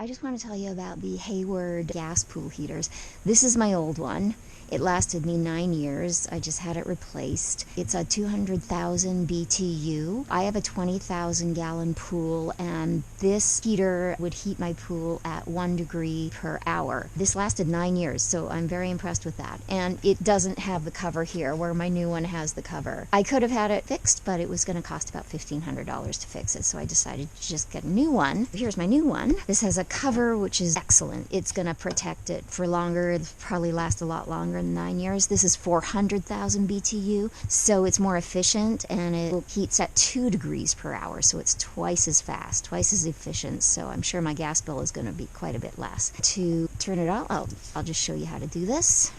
I just want to tell you about the Hayward gas pool heaters. This is my old one. It lasted me 9 years. I just had it replaced. It's a 200,000 BTU. I have a 20,000 gallon pool, and this heater would heat my pool at 1 degree per hour. This lasted 9 years, so I'm very impressed with that. And it doesn't have the cover here, where my new one has the cover. I could have had it fixed, but it was going to cost about $1,500 to fix it, so I decided to just get a new one. Here's my new one. This has a cover, which is excellent. It's going to protect it for longer. It'll probably last a lot longer than 9 years. This is 400,000 BTU, so it's more efficient, and it heats at 2 degrees per hour, so it's twice as fast, twice as efficient, so I'm sure my gas bill is going to be quite a bit less. To turn it on, I'll just show you how to do this.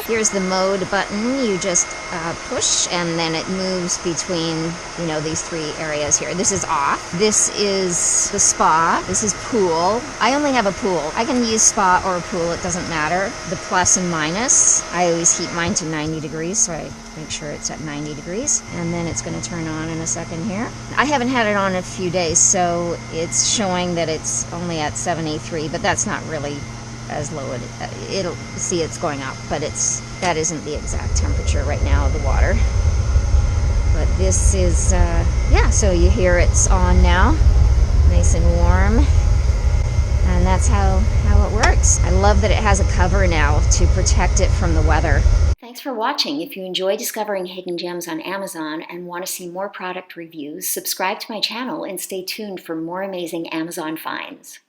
Here's the mode button. You just push, and then it moves between, these 3 areas here. This is off. This is the spa. This is pool. I only have a pool. I can use spa or pool. It doesn't matter. The plus and minus. I always heat mine to 90 degrees, so I make sure it's at 90 degrees. And then it's going to turn on in a second here. I haven't had it on in a few days, so it's showing that it's only at 73, but that's not really as low. It'll see it's going up, but that isn't the exact temperature right now of the water. But this is so you hear it's on now, nice and warm, and that's how it works. I love that it has a cover now to protect it from the weather. Thanks for watching. If you enjoy discovering hidden gems on Amazon and want to see more product reviews, subscribe to my channel and stay tuned for more amazing Amazon finds.